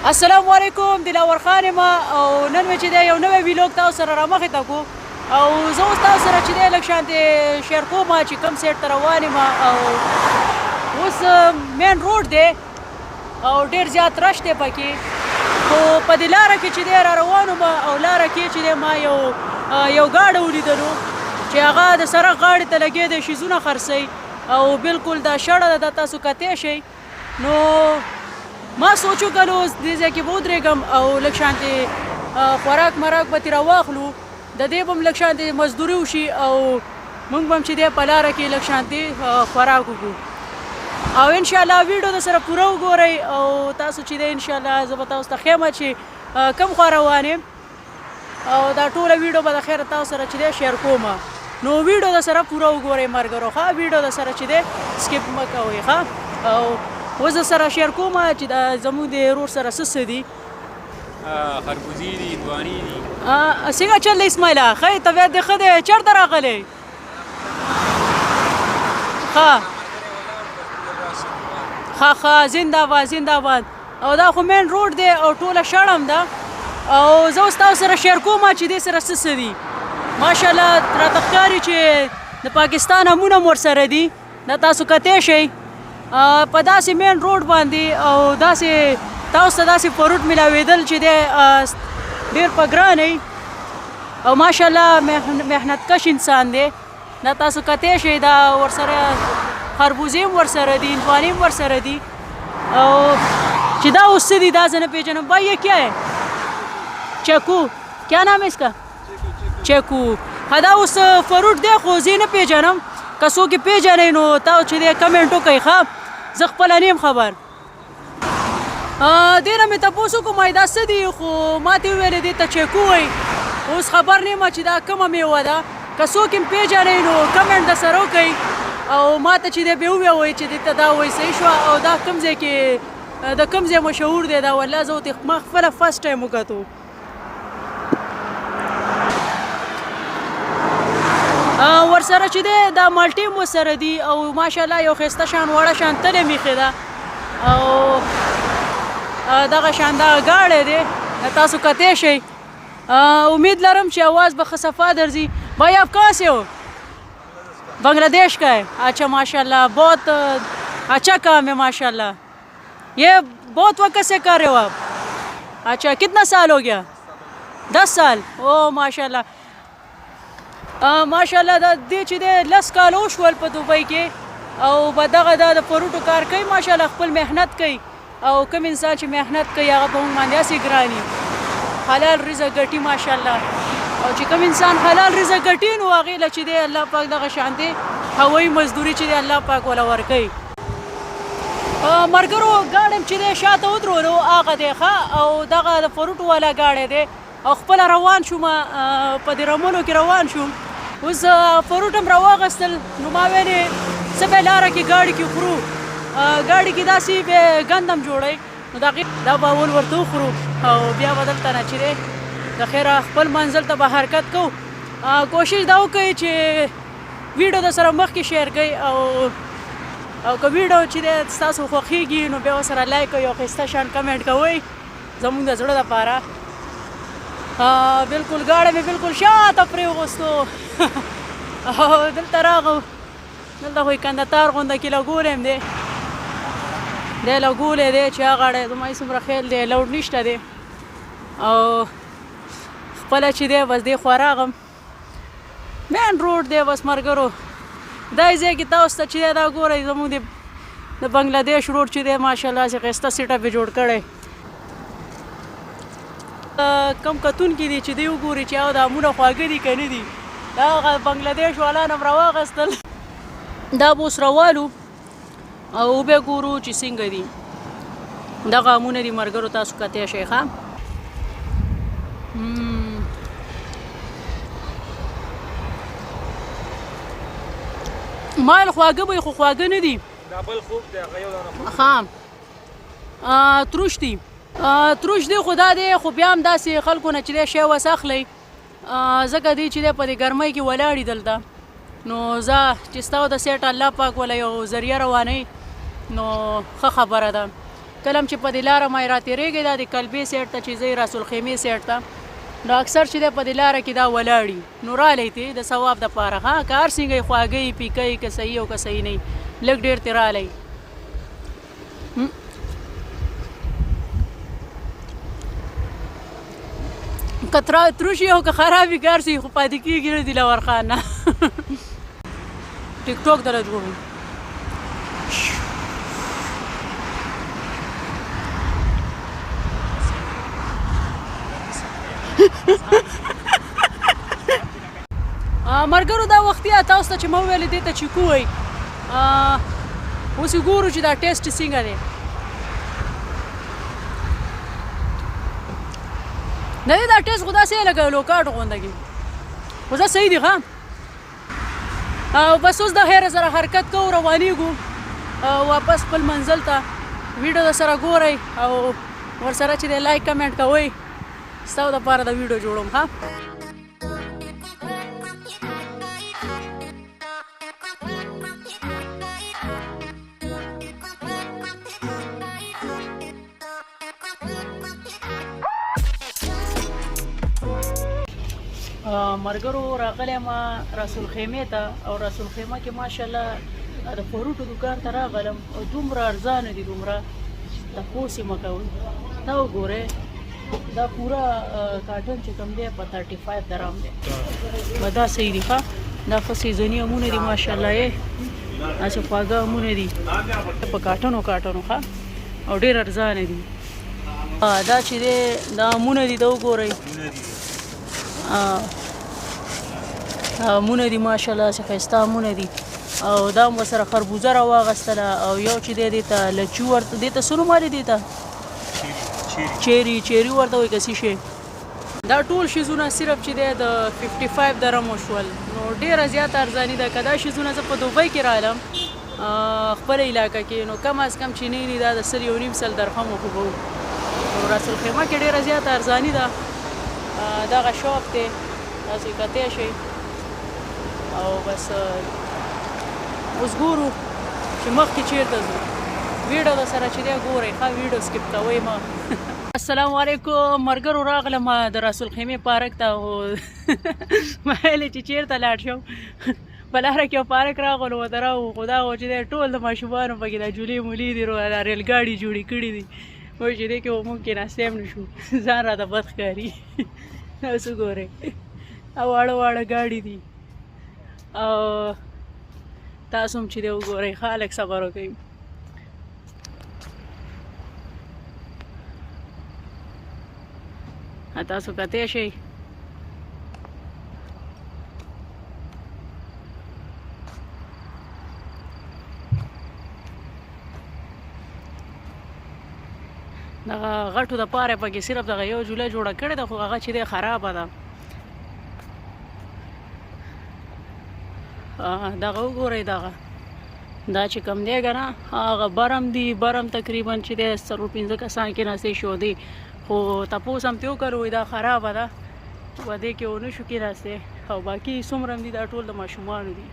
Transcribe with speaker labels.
Speaker 1: السلام علیکم دلاور خان یم او نن مې چې دی یو نوی ویلوګ تاسو سره رامخې ته کړو او زه اوس تاسو سره چې دی لږ شانتې شیر کوم چې کوم سیټ ته روان یم او اوس مین روډ دی او ډېر زیات رش دی پکې خو په دې لاره کې چې دی را روان وم او لاره کې چې دی ما یو ګاډی ولیدلو چې هغه د سړک غاړې ته لګېدی شیزونه خرڅوي او بالکل دا شړه ده دا تاسو کتی شئ نو ما سوچو کلو دې ځای کې به ودرېږم او لږ شانتې خوراک مراک به ترې راواخلو د دې به هم لږ شانتې مزدوري وشي او موږ به هم چې دی په لاره کې لږ شانتې خوراک وکړو او انشاءالله ویډیو د سره پوره وګورئ او تاسو چې دی انشاءالله زه به تاسو ته ښیم چې کوم خوا روان یم او دا ټوله ویډیو به د خیره تاسو سره چې دی شیر کوم نو ویډیو د سره پوره وګورئ ملګرو ښه ویډیو د سره چې دی سکیپ مه کوئ ښه او اوس د سره شیر کوم چې دا زموږ د ورور سره څه دي
Speaker 2: خربوزې دي هندوانې دي
Speaker 1: څنګه چل دی اسماعیله ښه طبیعت دې ښه دی چېرته راغلی ښه زنده‌باد زنده‌باد او دا خو مین روډ دی او ټوله شړم ده او زه اوس تاسو سره شیر کوم چې دې سره څه دي ماشاءالله راته ښکاري چې د پاکستان امونه هم ورسره دي دا تاسو کتی شئ په داسې مین روډ باندې او داسې تاسو ته داسې فروټ میلاوېدل چې دی ډېر په ګران او ماشاءالله محنتکش انسان دی دا تاسو کتی شئ دا ورسره خربوزې هم ورسره دي هندوانې هم ورسره دي او چې دا اوس څه دي دا زه نه پېژنم بھائی یہ کیا ہے چیکو کیا نام ہے اس کا چیکو دا اوس فروټ دی خو زه نه پېژنم که څوک یې پېژنئ نو تاسو چې دی کمنټ وکئ ښه زه خپله نه یم خبر دې نه مې تپوس وکړو ما دا څه دي خو ما ته یې وویلې دې ته چیکو وایي اوس خبر نه یم چې دا کومه میوه ده که څوک یې پېژنئ نو کمنټ درسره وکئ او ما ته چې دی بیا ووایي چې دې ته دا وایي صحیح شوه او دا کوم ځای کې د کوم ځای مشهور دی دا والله زه ورته ما خپله فرسټ ټایم وکتو ورسره چې دی دا مالټې هم ورسره دي او ماشاءالله یو ښایسته شان وړه شان تلې میښې ده او دغه شان دغه ګاډی دی تاسو کتی شئ امید لرم چې आवाज به ښه صفا درځي بھائی آپ کہاں سے ہو بنگلہ کا ہے اچھا ماشاءاللہ بہت اچھا کام ہے ماشاءاللہ یہ بہت وقت سے کر رہے ہو آپ اچھا کتنا سال ہو گیا 10 سال او ماشاءاللہ ماشاءالله دا دې چې دی 10 کاله وشول په دوبۍ کې او به دغه دا د فروټو کار کوي ماشاءالله خپل محنت کوي او کوم انسان چې محنت کوي هغه په موږ باندې هسې ګران وي حلال رزق ګټي ماشاءالله او چې کوم انسان حلال رزق ګټي نو هغې له چې دی الله پاک دغه شانتې هوایي مزدوري چې دی الله پاک وله ورکوي ملګرو ګاډی چې دی شاته ودرولو هغه دی ښه او دغه د فروټو والا ګاډی دی او خپله روان شوم په دې رمنو کې روان شوم اوس فروټ هم راواغېستل نو ما ویلې څه به لاره کې ګاډي کې خورو ګاډي کې داسې به ګند هم جوړی نو دا به اول ورته وخورو او بیا به دلته نه چې دی د خیره خپل منزل ته به حرکت کوو کوشش دا وکئ چې ویډیو د سره مخکې شیر کړئ او که ویډیو چې دی ستاسو خوښېږي نو بیا ورسره لایک کوئ او ښایسته شان کمنټ کوئ زموږ د زړه دپاره بالکل ګاډی مې بالکل شاته پرېوغوستو او دلته راغو دلته خو یې کندهتار غونده کې لګولی م دی دی لګولی دی چې هغه ګاډی زما یې څومره خیال دی لوډ نشته دی او خپله چې دی بس دې خوا راغم مین روډ دی بس ملګرو دا ځای کې تاسو ته چې دی دا ګورئ زموږ د بنګله دیش روډ چې دی ماشاءالله هسې ښایسته سیټ اپ یې جوړ کړی کم کتونکي دي چې دی وګوري چې دا امونه خواږه دي که نه دي دا هغه بنګله دیش والان هم راواغېستل دا به اوس راوالو او وبیا ګورو چې څنګه دي دغه امونه دي ملګرو تاسو کتی شئ ښه مایل خواږه به یې خو خواږه نه دي ښه تروش دي تروش دی خو دا دی خو بیا هم داسې خلکو نه چې دی شی وس اخلی ځکه دی چې دی په دې ګرمۍ کې ولاړ دي دلته نو زه چې ستا د سیټ الله پاک وله یو ذریعه روانوي نو ښه خبره ده کله هم چې په دې لاره ما راتېرېږي دا د کلبې سایډ ته چې ځئ رسول خیمې سایډ ته نو اکثر چې دی په دې لاره کې دا ولاړي نو رالی تې د ثواب دپاره ها که هر څنګه یې خواږی پیکۍ که صحیح او که صحیح نه لږ ډېر ترې رالی که تروش یې او که خراب وي که هر څه خو پاتې کېږي نه دلور خان نه ټیک ټاک دله جوړوي ملګرو دا وختي تاسو ته چې ما وویلې دې ته چیکو وایي اوس یې ګورو چې دا ټیسټ څنګه دی نه دی دا ټیسټ خو داسې لکه لوکاټ غونده کې خو دا صحیح دی ښه بس اوس د خیره سره حرکت کوو روانېږو واپس خپل منزل ته ویډیو در سره ګورئ او ورسره چې دی لایک کمنټ کوئ ستاسو دپاره د ویډیو جوړوم ها ملګرو راغلی یم رسول خیمې ته او رسول خیمه کې ماشاءالله د فروټو دوکان ته راغلم او دومره ارزانه دي دومره تپوس یې مه کوئ دا وګورئ دا پوره کارټن چې کوم دی په 35 درهم دی دا صحیح دی ښه دا ښه سیزني امونه دي ماشاءالله یې داسې خواږه امونه دي په کارټنو ښه او ډېر ارزانه دي دا چې دی دا امونه دي دا وګورئ امونه دي ماشاءالله څه ښایسته امونه دي او دا هم ورسره خربوزه راواغېستله او یو چې دی دې ته لچي ورته دې ته څه نوم دی دې ته چیري ورته وایي که څه شی دا ټول شیزونه صرف چې دی د 55 درهمو شول نو ډېره زیاته ارزاني ده که دا شیزونه زه په دوبۍ کې رالم خپله علاقه کې نو کم از کم چې نه دا د 100 1.5 درهمو خو به نو رسول خیمه کې ډېره زیاته ارزاني ده دغه شاپ دی تاسې کتی شئ او بس اوس ګورو چې مخکې چیرته ځو ویډیو در سره چې دی ګورئ ښه ویډیو سکپ کوئ مه السلام علیکم ملګرو راغلم د رسول خیمې پارک ته ویلې چې چیرته لاړ شم په لاره کې یو پارک راغلو ورته راوړو خو دا و چې دی ټول د ماشومانو پکې دا جولې مولې دي دا ریل ګاډي جوړې کړي دي وایي چې دی کې به مونږ کېناستی هم نه شو ځان راته بد ښکاري اوس وګورئ واړه واړه ګاډي دي او تاسو هم چې دی وګورئ ښه لږ صبر وکئ تاسو کتی شئ دغه غټو دپاره پکې صرف دغه یو جوله جوړه کړې ده خو هغه چې دی خرابه ده دغه وګورئ دغه دا چې کوم دی که نه هغه برم دي برم تقریبا چې دی 15 کسان کېناستی شو دی خو تپوس هم ترې وکړو وایي دا خرابه ده په دې کې ونه شو کېناستی او باقي څومره هم دي دا ټول د ماشومانو دي